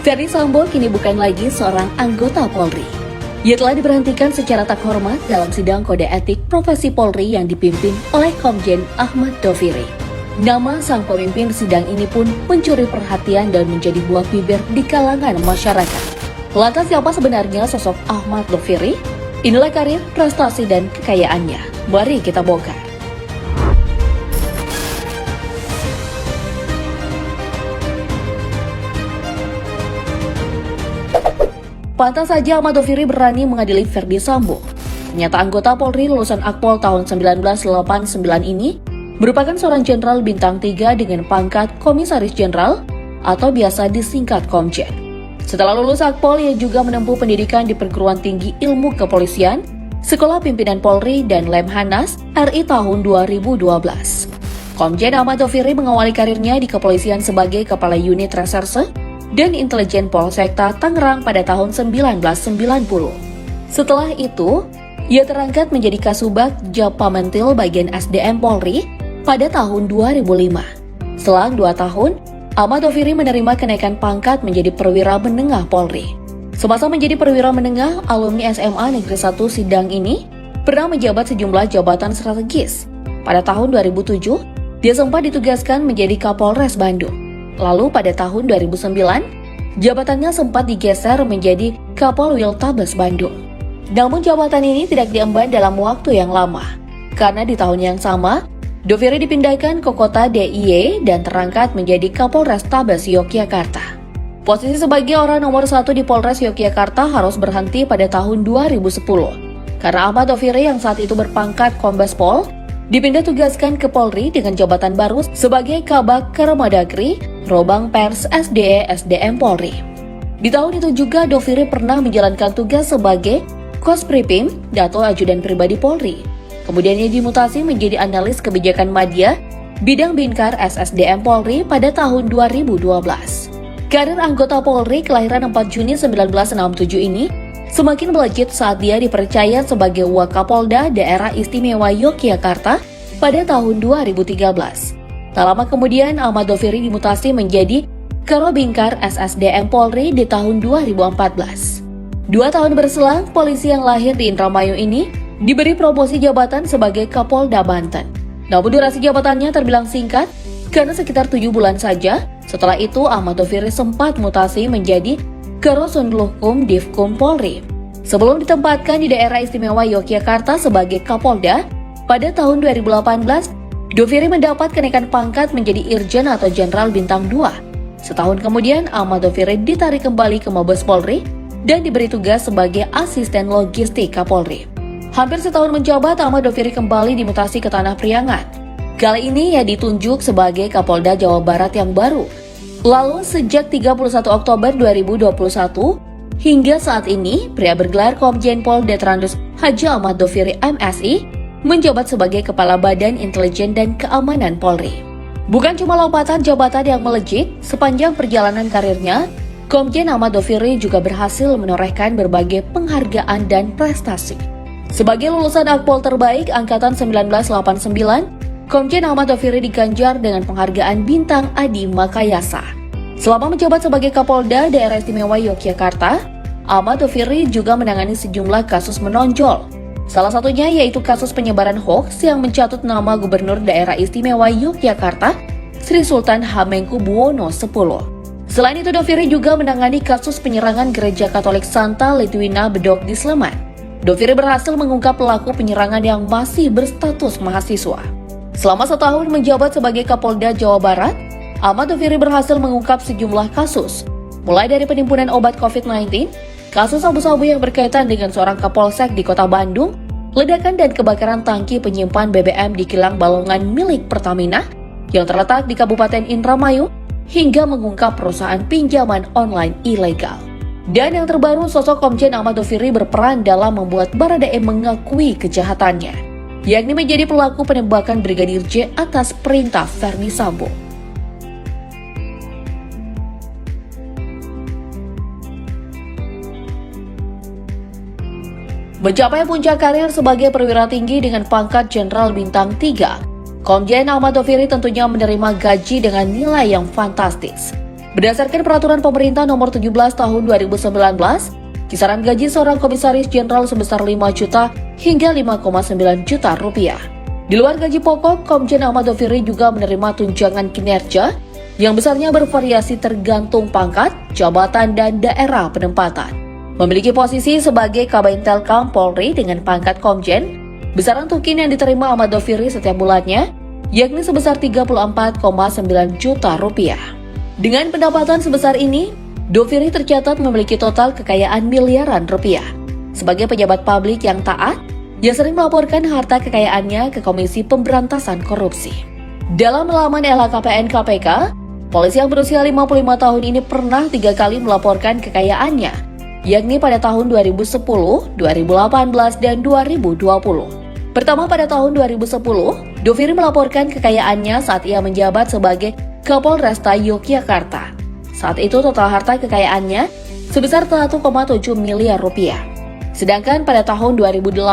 Ferdy Sambo kini bukan lagi seorang anggota Polri. Ia telah diberhentikan secara tak hormat dalam sidang kode etik profesi Polri yang dipimpin oleh Komjen Ahmad Doviri. Nama sang pemimpin sidang ini pun mencuri perhatian dan menjadi buah bibir di kalangan masyarakat. Lantas siapa sebenarnya sosok Ahmad Doviri? Inilah karir, prestasi, dan kekayaannya. Mari kita bongkar. Pantas saja Ahmad Doviri berani mengadili Ferdy Sambo. Ternyata anggota Polri lulusan Akpol tahun 1989 ini merupakan seorang jenderal bintang 3 dengan pangkat Komisaris Jenderal atau biasa disingkat Komjen. Setelah lulus Akpol, ia juga menempuh pendidikan di Perguruan Tinggi Ilmu Kepolisian, Sekolah Pimpinan Polri, dan Lemhanas RI tahun 2012. Komjen Ahmad Doviri mengawali karirnya di kepolisian sebagai Kepala Unit Reserse dan Intelijen Polsekta Tangerang pada tahun 1990. Setelah itu, ia terangkat menjadi Kasubag Japamentil bagian SDM Polri pada tahun 2005. Selang 2 tahun, Ahmad Doviri menerima kenaikan pangkat menjadi Perwira Menengah Polri. Semasa menjadi Perwira Menengah, alumni SMA Negeri 1 Sidang ini pernah menjabat sejumlah jabatan strategis. Pada tahun 2007, dia sempat ditugaskan menjadi Kapolres Bandung. Lalu pada tahun 2009, jabatannya sempat digeser menjadi Kapolwiltabes Bandung. Namun jabatan ini tidak diemban dalam waktu yang lama, karena di tahun yang sama, Doviri dipindahkan ke kota DIY dan terangkat menjadi Kapolrestabes Yogyakarta. Posisi sebagai orang nomor 1 di Polres Yogyakarta harus berhenti pada tahun 2010, karena Ahmad Doviri yang saat itu berpangkat Kombes Pol, dipindah tugaskan ke Polri dengan jabatan baru sebagai Kabak Kemendagri, Robang Pers SDE SDM Polri. Di tahun itu juga Doviri pernah menjalankan tugas sebagai Kosprimim atau ajudan pribadi Polri. Kemudian ia dimutasi menjadi analis kebijakan media bidang Binkar SSDM Polri pada tahun 2012. Karir anggota Polri kelahiran 4 Juni 1967 ini semakin melejit saat dia dipercaya sebagai Wakapolda Daerah Istimewa Yogyakarta pada tahun 2013. Tak lama kemudian, Ahmad Doviri dimutasi menjadi Karobingkar SSDM Polri di tahun 2014. 2 tahun berselang, polisi yang lahir di Indramayu ini diberi promosi jabatan sebagai Kapolda Banten. Namun durasi jabatannya terbilang singkat karena sekitar 7 bulan saja. Setelah itu, Ahmad Doviri sempat mutasi menjadi Karosundluhkum Divkum Polri. Sebelum ditempatkan di Daerah Istimewa Yogyakarta sebagai Kapolda, pada tahun 2018, Doviri mendapat kenaikan pangkat menjadi Irjen atau Jenderal Bintang 2. Setahun kemudian, Ahmad Doviri ditarik kembali ke Mabes Polri dan diberi tugas sebagai Asisten Logistik Kapolri. Hampir setahun menjabat, Ahmad Doviri kembali dimutasi ke Tanah Priangan. Kali ini ia ditunjuk sebagai Kapolda Jawa Barat yang baru. Lalu sejak 31 Oktober 2021 hingga saat ini, pria bergelar Komjen Pol Detrandus Haji Ahmad Doviri MSI menjabat sebagai Kepala Badan Intelijen dan Keamanan Polri. Bukan cuma lompatan jabatan yang melejit, sepanjang perjalanan karirnya, Komjen Ahmad Doviri juga berhasil menorehkan berbagai penghargaan dan prestasi. Sebagai lulusan Akpol terbaik Angkatan 1989, Komjen Ahmad Doviri diganjar dengan penghargaan Bintang Adi Makayasa. Selama menjabat sebagai Kapolda Daerah Istimewa Yogyakarta, Ahmad Doviri juga menangani sejumlah kasus menonjol. Salah satunya yaitu kasus penyebaran hoaks yang mencatut nama Gubernur Daerah Istimewa Yogyakarta, Sri Sultan Hamengkubuwono X. Selain itu, Doviri juga menangani kasus penyerangan Gereja Katolik Santa Litwina Bedok di Sleman. Doviri berhasil mengungkap pelaku penyerangan yang masih berstatus mahasiswa. Selama setahun menjabat sebagai Kapolda Jawa Barat, Ahmad Doviri berhasil mengungkap sejumlah kasus, mulai dari penimbunan obat COVID-19, kasus sabu-sabu yang berkaitan dengan seorang Kapolsek di Kota Bandung, ledakan dan kebakaran tangki penyimpan BBM di kilang Balongan milik Pertamina yang terletak di Kabupaten Indramayu, hingga mengungkap perusahaan pinjaman online ilegal. Dan yang terbaru, sosok Komjen Ahmad Doviri berperan dalam membuat Baradae mengakui kejahatannya, yakni menjadi pelaku penembakan Brigadir J atas perintah Ferdy Sambo. Mencapai puncak karir sebagai perwira tinggi dengan pangkat Jenderal Bintang 3, Komjen Ahmad Doviri tentunya menerima gaji dengan nilai yang fantastis. Berdasarkan peraturan pemerintah nomor 17 tahun 2019, kisaran gaji seorang komisaris jenderal sebesar 5 juta hingga 5,9 juta rupiah. Di luar gaji pokok, Komjen Ahmad Doviri juga menerima tunjangan kinerja yang besarnya bervariasi tergantung pangkat, jabatan, dan daerah penempatan. Memiliki posisi sebagai Kabintelkam Polri dengan pangkat Komjen, besaran tukin yang diterima Ahmad Doviri setiap bulannya yakni sebesar 34,9 juta rupiah. Dengan pendapatan sebesar ini, Doviri tercatat memiliki total kekayaan miliaran rupiah. Sebagai pejabat publik yang taat, ia sering melaporkan harta kekayaannya ke Komisi Pemberantasan Korupsi. Dalam laman LHKPN KPK, polisi yang berusia 55 tahun ini pernah 3 kali melaporkan kekayaannya, yakni pada tahun 2010, 2018, dan 2020. Pertama pada tahun 2010, Doviri melaporkan kekayaannya saat ia menjabat sebagai Kapolresta Yogyakarta. Saat itu total harta kekayaannya sebesar 1,7 miliar rupiah. Sedangkan pada tahun 2018,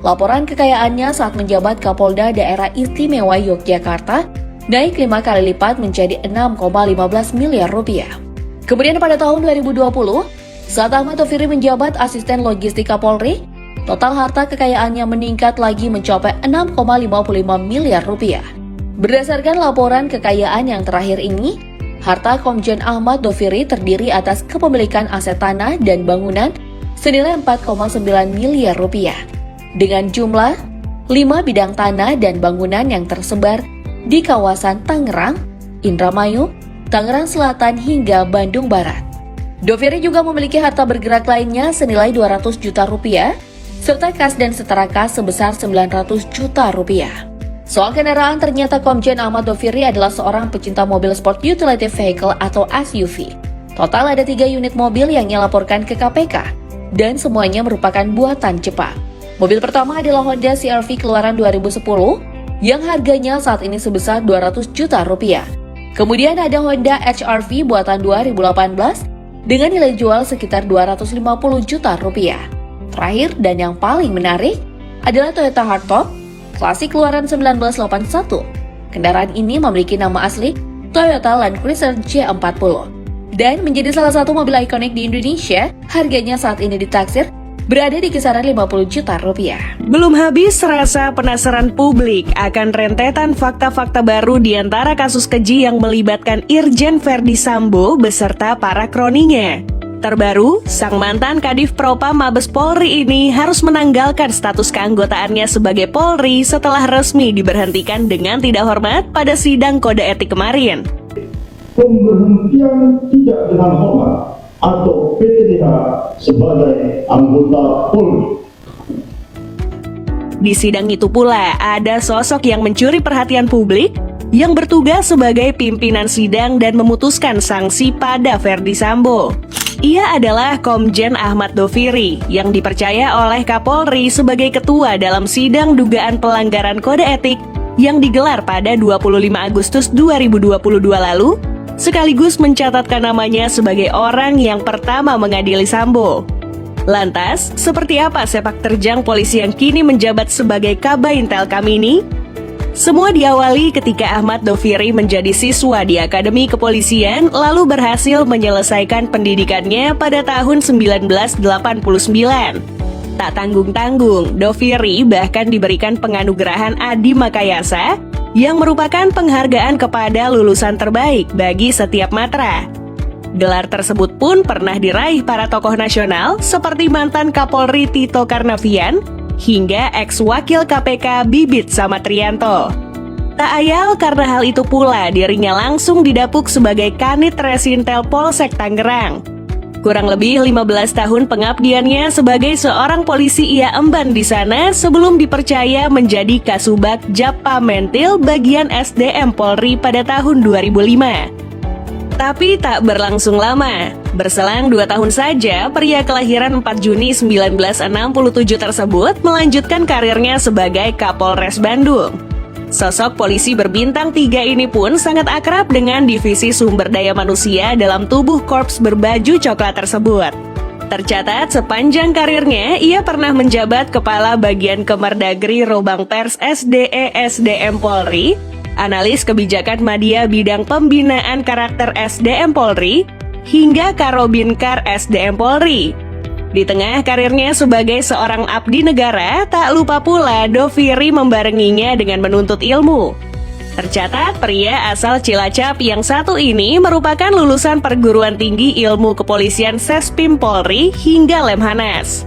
laporan kekayaannya saat menjabat Kapolda Daerah Istimewa Yogyakarta naik 5 kali lipat menjadi 6,15 miliar rupiah. Kemudian pada tahun 2020, saat Ahmad Doviri menjabat asisten logistik Kapolri, total harta kekayaannya meningkat lagi mencapai 6,55 miliar rupiah. Berdasarkan laporan kekayaan yang terakhir ini, harta Komjen Ahmad Doviri terdiri atas kepemilikan aset tanah dan bangunan senilai 4,9 miliar rupiah, dengan jumlah 5 bidang tanah dan bangunan yang tersebar di kawasan Tangerang, Indramayu, Tangerang Selatan hingga Bandung Barat. Doviri juga memiliki harta bergerak lainnya senilai 200 juta rupiah, serta kas dan setara kas sebesar 900 juta rupiah. Soal kendaraan, ternyata Komjen Ahmad Doviri adalah seorang pecinta mobil sport utility vehicle atau SUV. Total ada 3 unit mobil yang ia laporkan ke KPK, dan semuanya merupakan buatan Jepang. Mobil pertama adalah Honda CR-V keluaran 2010, yang harganya saat ini sebesar 200 juta rupiah. Kemudian ada Honda HR-V buatan 2018, dengan nilai jual sekitar 250 juta rupiah. Terakhir dan yang paling menarik adalah Toyota Hardtop klasik keluaran 1981. Kendaraan ini memiliki nama asli Toyota Land Cruiser J40 dan menjadi salah satu mobil ikonik di Indonesia. Harganya saat ini ditaksir berada di kisaran 50 juta rupiah. Belum habis rasa penasaran publik akan rentetan fakta-fakta baru di antara kasus keji yang melibatkan Irjen Verdi Sambo beserta para kroninya. Terbaru, sang mantan Kadif Propam Mabes Polri ini harus menanggalkan status keanggotaannya sebagai Polri setelah resmi diberhentikan dengan tidak hormat pada sidang kode etik kemarin. Pemberhentian tidak dengan hormat atau PTDH sebagai anggota Polri. Di sidang itu pula ada sosok yang mencuri perhatian publik yang bertugas sebagai pimpinan sidang dan memutuskan sanksi pada Verdi Sambo. Ia adalah Komjen Ahmad Doviri yang dipercaya oleh Kapolri sebagai ketua dalam sidang dugaan pelanggaran kode etik yang digelar pada 25 Agustus 2022 lalu, sekaligus mencatatkan namanya sebagai orang yang pertama mengadili Sambo. Lantas, seperti apa sepak terjang polisi yang kini menjabat sebagai Kabintelkam ini? Semua diawali ketika Ahmad Doviri menjadi siswa di Akademi Kepolisian lalu berhasil menyelesaikan pendidikannya pada tahun 1989. Tak tanggung-tanggung, Doviri bahkan diberikan penganugerahan Adi Makayasa yang merupakan penghargaan kepada lulusan terbaik bagi setiap matra. Gelar tersebut pun pernah diraih para tokoh nasional seperti mantan Kapolri Tito Karnavian hingga ex-wakil KPK Bibit Samatrianto. Tak ayal karena hal itu pula dirinya langsung didapuk sebagai Kanit Resintel Polsek Tangerang. Kurang lebih 15 tahun pengabdiannya sebagai seorang polisi ia emban di sana sebelum dipercaya menjadi Kasubag Japamentil bagian SDM Polri pada tahun 2005. Tapi tak berlangsung lama. Berselang 2 tahun saja, pria kelahiran 4 Juni 1967 tersebut melanjutkan karirnya sebagai Kapolres Bandung. Sosok polisi berbintang 3 ini pun sangat akrab dengan divisi sumber daya manusia dalam tubuh korps berbaju coklat tersebut. Tercatat sepanjang karirnya, ia pernah menjabat Kepala Bagian Kemerdagri Robang Pers SDE SDM Polri, analis kebijakan media bidang pembinaan karakter SDM Polri, hingga Karobinkar SDM Polri. Di tengah karirnya sebagai seorang abdi negara, tak lupa pula Doviri membarenginya dengan menuntut ilmu. Tercatat, pria asal Cilacap yang satu ini merupakan lulusan perguruan tinggi ilmu kepolisian Sespim Polri hingga Lemhanas.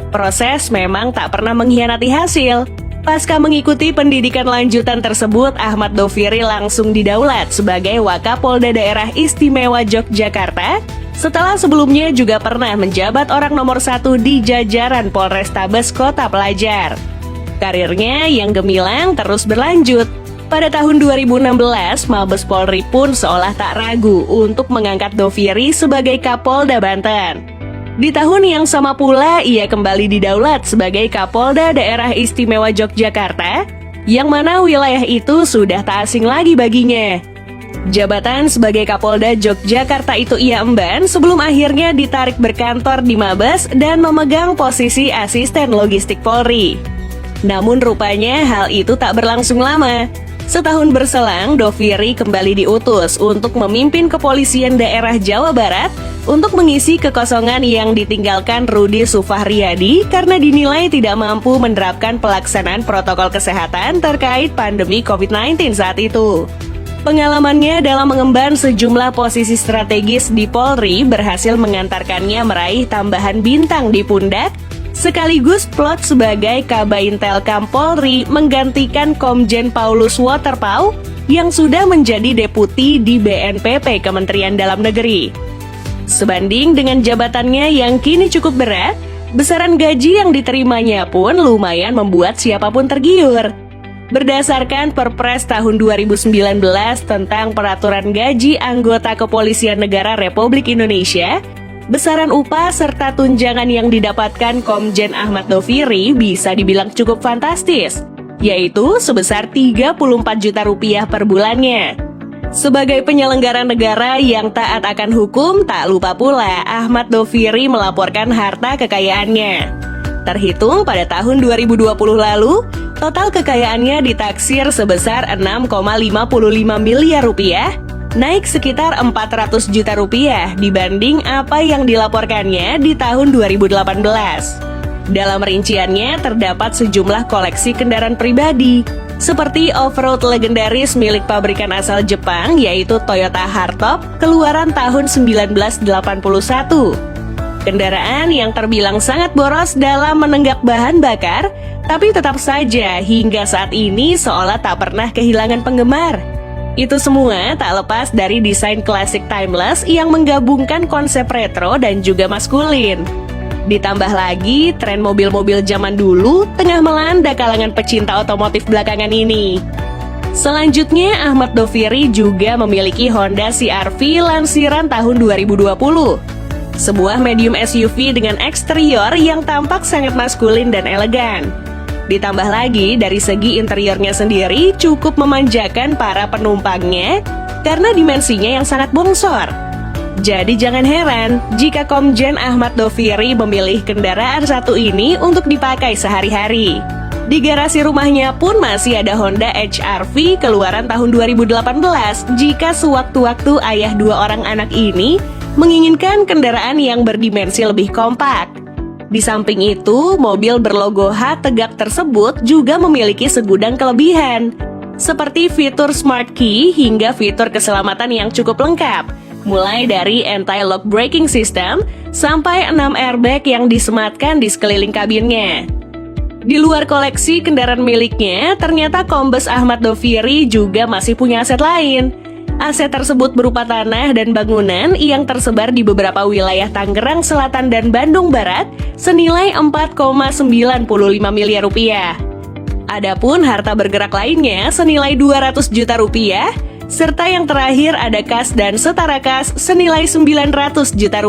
Proses memang tak pernah mengkhianati hasil. Pasca mengikuti pendidikan lanjutan tersebut, Ahmad Doviri langsung didaulat sebagai Wakapolda Daerah Istimewa Yogyakarta, setelah sebelumnya juga pernah menjabat orang nomor 1 di jajaran Polrestabes Kota Pelajar. Karirnya yang gemilang terus berlanjut. Pada tahun 2016, Mabes Polri pun seolah tak ragu untuk mengangkat Doviri sebagai Kapolda Banten. Di tahun yang sama pula, ia kembali didaulat sebagai Kapolda Daerah Istimewa Yogyakarta, yang mana wilayah itu sudah tak asing lagi baginya. Jabatan sebagai Kapolda Yogyakarta itu ia emban sebelum akhirnya ditarik berkantor di Mabes dan memegang posisi asisten logistik Polri. Namun rupanya hal itu tak berlangsung lama. Setahun berselang, Doviri kembali diutus untuk memimpin kepolisian daerah Jawa Barat untuk mengisi kekosongan yang ditinggalkan Rudi Sufahriadi karena dinilai tidak mampu menerapkan pelaksanaan protokol kesehatan terkait pandemi COVID-19 saat itu. Pengalamannya dalam mengemban sejumlah posisi strategis di Polri berhasil mengantarkannya meraih tambahan bintang di pundak, sekaligus plot sebagai Kabaintelkam Polri menggantikan Komjen Paulus Waterpauw yang sudah menjadi deputi di BNPP Kementerian Dalam Negeri. Sebanding dengan jabatannya yang kini cukup berat, besaran gaji yang diterimanya pun lumayan membuat siapapun tergiur. Berdasarkan Perpres tahun 2019 tentang Peraturan Gaji Anggota Kepolisian Negara Republik Indonesia, besaran upah serta tunjangan yang didapatkan Komjen Ahmad Doviri bisa dibilang cukup fantastis, yaitu sebesar Rp34 juta per bulannya. Sebagai penyelenggara negara yang taat akan hukum, tak lupa pula Ahmad Doviri melaporkan harta kekayaannya. Terhitung pada tahun 2020 lalu, total kekayaannya ditaksir sebesar Rp6,55 miliar, naik sekitar Rp400 juta dibanding apa yang dilaporkannya di tahun 2018. Dalam rinciannya terdapat sejumlah koleksi kendaraan pribadi, seperti off-road legendaris milik pabrikan asal Jepang yaitu Toyota Hardtop keluaran tahun 1981. Kendaraan yang terbilang sangat boros dalam menenggak bahan bakar, tapi tetap saja hingga saat ini seolah tak pernah kehilangan penggemar. Itu semua tak lepas dari desain klasik timeless yang menggabungkan konsep retro dan juga maskulin. Ditambah lagi, tren mobil-mobil zaman dulu tengah melanda kalangan pecinta otomotif belakangan ini. Selanjutnya, Ahmad Doviri juga memiliki Honda CR-V lansiran tahun 2020. Sebuah medium SUV dengan eksterior yang tampak sangat maskulin dan elegan. Ditambah lagi, dari segi interiornya sendiri cukup memanjakan para penumpangnya karena dimensinya yang sangat bongsor. Jadi jangan heran jika Komjen Ahmad Doviri memilih kendaraan satu ini untuk dipakai sehari-hari. Di garasi rumahnya pun masih ada Honda HR-V keluaran tahun 2018 jika sewaktu-waktu ayah dua orang anak ini menginginkan kendaraan yang berdimensi lebih kompak. Di samping itu, mobil berlogo H tegak tersebut juga memiliki segudang kelebihan, seperti fitur Smart Key hingga fitur keselamatan yang cukup lengkap, mulai dari anti-lock braking system sampai 6 airbag yang disematkan di sekeliling kabinnya. Di luar koleksi kendaraan miliknya, ternyata Kombes Ahmad Doviri juga masih punya aset lain. Aset tersebut berupa tanah dan bangunan yang tersebar di beberapa wilayah Tangerang Selatan dan Bandung Barat senilai Rp4,95 miliar. Adapun harta bergerak lainnya senilai Rp200 juta, serta yang terakhir ada kas dan setara kas senilai Rp900 juta.